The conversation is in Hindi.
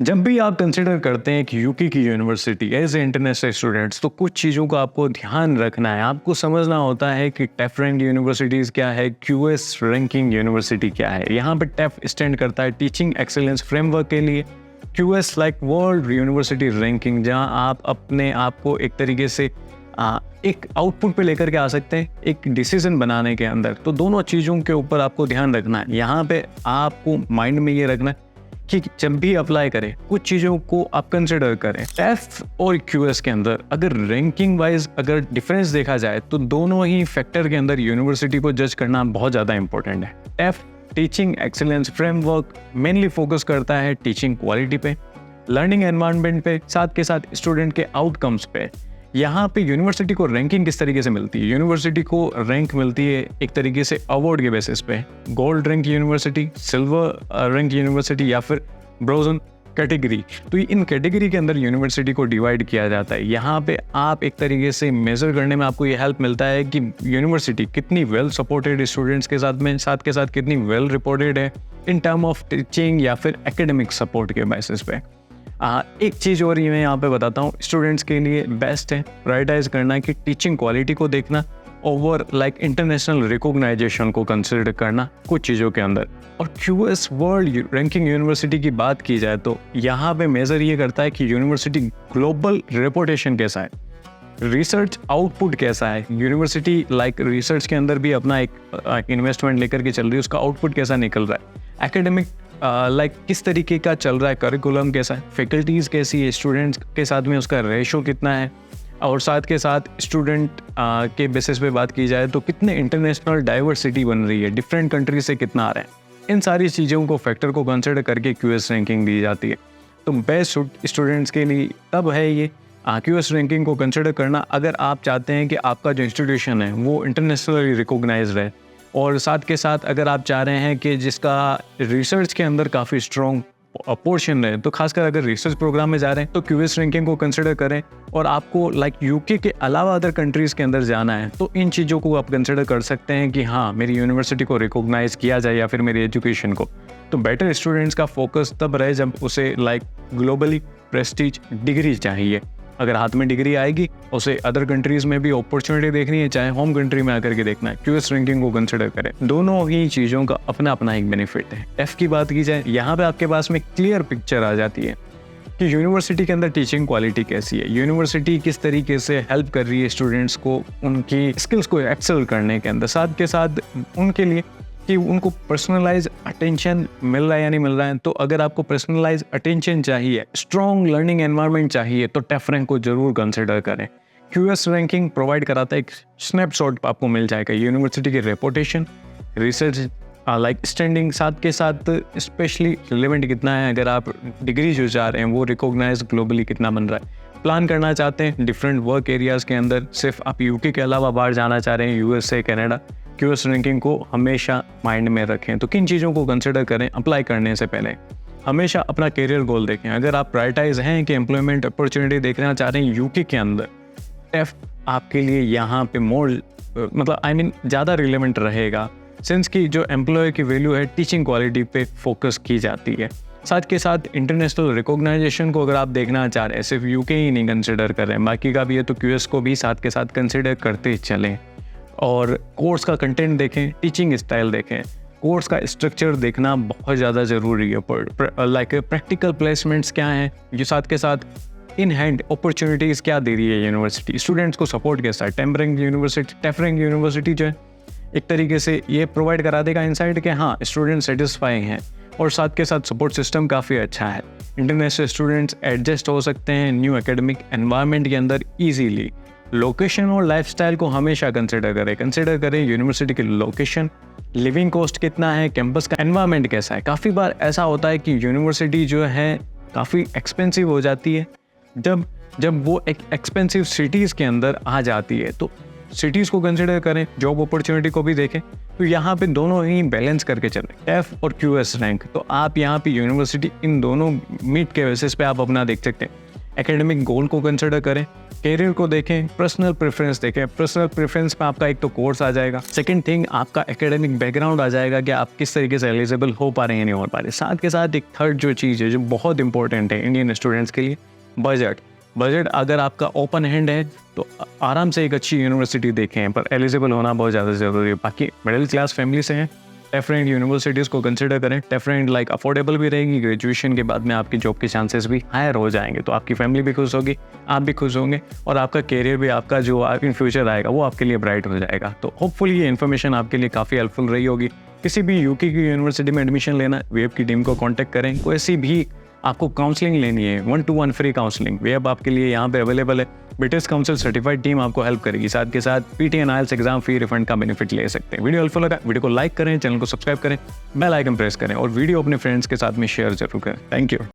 जब भी आप कंसिडर करते हैं कि यूके की university as a international students, तो कुछ चीज़ों का आपको ध्यान रखना है। आपको समझना होता है कि टेफ रैंक यूनिवर्सिटीज़ क्या है, क्यूएस रैंकिंग यूनिवर्सिटी क्या है। यहाँ पे टेफ स्टैंड करता है टीचिंग एक्सेलेंस फ्रेमवर्क के लिए, QS like world university ranking, जहाँ आप अपने आप को एक तरीके से एक आउटपुट पे लेकर के आ सकते हैं एक डिसीजन बनाने के अंदर। तो दोनों चीज़ों के ऊपर आपको ध्यान रखना है। यहाँ पे आपको माइंड में ये रखना है कि जब भी अप्लाई करें कुछ चीज़ों को आप कंसिडर करें। टेफ और क्यूएस के अंदर अगर रैंकिंग वाइज अगर डिफरेंस देखा जाए तो दोनों ही फैक्टर के अंदर यूनिवर्सिटी को जज करना बहुत ज़्यादा इंपॉर्टेंट है। TEF teaching excellence framework mainly focus करता है टीचिंग क्वालिटी पे, लर्निंग एनवायरनमेंट पे, साथ के साथ स्टूडेंट के आउटकम्स पे। यहाँ पे यूनिवर्सिटी को रैंकिंग किस तरीके से मिलती है? यूनिवर्सिटी को रैंक मिलती है एक तरीके से अवार्ड के बेसिस पे, gold rank university, silver rank university या फिर ब्रोंज कैटेगरी। तो इन कैटेगरी के अंदर यूनिवर्सिटी को डिवाइड किया जाता है। यहाँ पे आप एक तरीके से मेजर करने में आपको ये हेल्प मिलता है कि यूनिवर्सिटी कितनी वेल सपोर्टेड स्टूडेंट्स के साथ में, साथ के साथ कितनी वेल रिपोर्टेड है इन टर्म ऑफ टीचिंग या फिर एकेडमिक सपोर्ट के बेसिस पे। एक चीज़ और मैं यहाँ पे बताता हूँ, स्टूडेंट्स के लिए बेस्ट है प्रायोरिटाइज करना कि टीचिंग क्वालिटी को देखना ओवर लाइक इंटरनेशनल रिकॉग्नाइजेशन को कंसिडर करना कुछ चीज़ों के अंदर। और क्यूएस वर्ल्ड रैंकिंग यूनिवर्सिटी की बात की जाए तो यहाँ पे मेजर ये करता है कि यूनिवर्सिटी ग्लोबल रेपुटेशन कैसा है, रिसर्च आउटपुट कैसा है, यूनिवर्सिटी लाइक रिसर्च के अंदर भी अपना एक इन्वेस्टमेंट लेकर के चल रही है, उसका आउटपुट कैसा निकल रहा है, एकेडमिक लाइक किस तरीके का चल रहा है, करिकुलम कैसा है, फैकल्टीज़ कैसी है, स्टूडेंट्स के साथ में उसका रेशो कितना है, और साथ के साथ स्टूडेंट के बेसिस पे बात की जाए तो कितने इंटरनेशनल डाइवर्सिटी बन रही है, डिफरेंट कंट्री से कितना आ रहा है। इन सारी चीज़ों को फैक्टर को कंसिडर करके क्यूएस रैंकिंग दी जाती है। तो बेस्ट स्टूडेंट्स के लिए तब है ये क्यूएस रैंकिंग को कंसिडर करना अगर आप चाहते हैं कि आपका जो इंस्टीट्यूशन है वो इंटरनेशनली रिकॉग्नाइज्ड है, और साथ के साथ अगर आप चाह रहे हैं कि जिसका रिसर्च के अंदर काफ़ी स्ट्रॉन्ग पोर्शन है, तो खासकर अगर रिसर्च प्रोग्राम में जा रहे हैं तो क्यूएस रैंकिंग को कंसिडर करें। और आपको लाइक यूके के अलावा अदर कंट्रीज़ के अंदर जाना है तो इन चीज़ों को आप कंसिडर कर सकते हैं कि हाँ, मेरी यूनिवर्सिटी को रिकॉग्नाइज किया जाए या फिर मेरी एजुकेशन को। तो बेटर स्टूडेंट्स का फोकस तब रहे जब उसे लाइक ग्लोबली प्रेस्टीज डिग्री चाहिए। अगर हाथ में डिग्री आएगी, उसे अदर कंट्रीज़ में भी अपॉर्चुनिटी देखनी है, चाहे होम कंट्री में आकर के देखना है, क्यूएस रैंकिंग को कंसिडर करें। दोनों ही चीज़ों का अपना अपना एक बेनिफिट है। एफ की बात की जाए, यहाँ पे आपके पास में क्लियर पिक्चर आ जाती है कि यूनिवर्सिटी के अंदर टीचिंग क्वालिटी कैसी है, यूनिवर्सिटी किस तरीके से हेल्प कर रही है स्टूडेंट्स को उनकी स्किल्स को एक्सेल करने के अंदर, साथ के साथ उनके लिए कि उनको पर्सनलाइज अटेंशन मिल रहा है या नहीं मिल रहा है। तो अगर आपको पर्सनलाइज अटेंशन चाहिए, स्ट्रॉन्ग लर्निंग एनवायरनमेंट चाहिए, तो टेफ रैंक को जरूर कंसिडर करें। क्यूएस रैंकिंग प्रोवाइड कराता है एक स्नैपशॉट आपको मिल जाएगा यूनिवर्सिटी की रेपुटेशन, रिसर्च लाइक स्टैंडिंग, साथ के साथ स्पेशली रिलेवेंट कितना है, अगर आप डिग्री जो चाह रहे हैं वो रिकॉग्नाइज ग्लोबली कितना बन रहा है, प्लान करना चाहते हैं डिफरेंट वर्क एरियाज़ के अंदर, सिर्फ आप यूके के अलावा बाहर जाना चाह रहे हैं, यूएसए, कनाडा, क्यूएस रैंकिंग को हमेशा माइंड में रखें। तो किन चीज़ों को कंसिडर करें अप्लाई करने से पहले? हमेशा अपना करियर गोल देखें। अगर आप प्रायोरिटाइज हैं कि एम्प्लॉयमेंट अपॉर्चुनिटी देखना चाह रहे हैं यूके के अंदर, टेफ आपके लिए यहाँ पे मोर मतलब ज़्यादा रिलेवेंट रहेगा, सिंस की जो एम्प्लॉय की वैल्यू है टीचिंग क्वालिटी पे फोकस की जाती है। साथ के साथ इंटरनेशनल रिकॉग्नाइजेशन को अगर आप देखना चाह रहे हैं, सिर्फ यूके ही नहीं कंसिडर कर रहे हैं, बाकी का भी है, तो क्यूएस को भी साथ के साथ कंसिडर करते चलें। और कोर्स का कंटेंट देखें, टीचिंग स्टाइल देखें, कोर्स का स्ट्रक्चर देखना बहुत ज़्यादा ज़रूरी है। लाइक प्रैक्टिकल प्लेसमेंट्स क्या हैं, ये साथ के साथ इन हैंड अपॉर्चुनिटीज़ क्या दे रही है यूनिवर्सिटी, स्टूडेंट्स को सपोर्ट कैसा है। टेफ रैंक यूनिवर्सिटी जो है एक तरीके से ये प्रोवाइड करा देगा इंसाइट कि हाँ, स्टूडेंट सेटिस्फाइंग हैं, और साथ के साथ सपोर्ट सिस्टम काफ़ी अच्छा है। इंटरनेशनल स्टूडेंट्स एडजस्ट हो सकते हैं न्यू एकेडमिक एनवायरनमेंट के अंदर ईजीली। लोकेशन और लाइफस्टाइल को हमेशा कंसिडर करें यूनिवर्सिटी की लोकेशन, लिविंग कॉस्ट कितना है, कैंपस का एनवायरनमेंट कैसा है। काफ़ी बार ऐसा होता है कि यूनिवर्सिटी जो है काफ़ी एक्सपेंसिव हो जाती है जब वो एक एक्सपेंसिव सिटीज़ के अंदर आ जाती है, तो सिटीज़ को कंसिडर करें, जॉब अपॉर्चुनिटी को भी देखें। तो यहाँ पे दोनों ही बैलेंस करके चलें, टेफ और क्यूएस रैंक। तो आप यहाँ पे यूनिवर्सिटी इन दोनों मीट के बेसिस पे आप अपना देख सकते हैं। एकेडमिक गोल को कंसिडर करें, कैरियर को देखें, पर्सनल प्रेफरेंस देखें। पर्सनल प्रेफरेंस में आपका एक तो कोर्स आ जाएगा, सेकंड थिंग आपका एकेडमिक बैकग्राउंड आ जाएगा कि आप किस तरीके से एलिजिबल हो पा रहे हैं नहीं हो पा रहे। साथ के साथ एक थर्ड जो चीज़ है जो बहुत इंपॉर्टेंट है इंडियन स्टूडेंट्स के लिए, बजट अगर आपका ओपन हैंड है तो आराम से एक अच्छी यूनिवर्सिटी देखें, पर एलिजिबल होना बहुत ज़्यादा ज़रूरी है। बाकी मिडिल क्लास फैमिली से हैं, डिफरेंट यूनिवर्सिटीज़ को कंसिडर करें। डिफरेंट लाइक अफोर्डेबल भी रहेगी, ग्रेजुएशन के बाद में आपकी जॉब के चांसेस भी हायर हो जाएंगे, तो आपकी फैमिली भी खुश होगी, आप भी खुश होंगे और आपका कैरियर भी, आपका जो इन फ्यूचर आएगा वो आपके लिए ब्राइट हो जाएगा। तो होपफुली ये इन्फॉर्मेशन आपके लिए काफ़ी हेल्पफुल रही होगी। किसी भी यूके की यूनिवर्सिटी में एडमिशन लेना, वेब की टीम को कॉन्टैक्ट करें। कोई ऐसी भी आपको काउंसलिंग लेनी है, 1-to-1 फ्री काउंसलिंग, वेब आपके लिए यहाँ पे अवेलेबल है। ब्रिटिश काउंसिल सर्टिफाइड टीम आपको हेल्प करेगी। साथ के साथ PT and IELTS exam fee refund का बेनिफिट ले सकते हैं। वीडियो हेल्पफुल लगा, वीडियो को लाइक करें, चैनल को सब्सक्राइब करें, बेल आइकन प्रेस करें और वीडियो अपने फ्रेंड्स के साथ में शेयर जरूर करें। Thank you.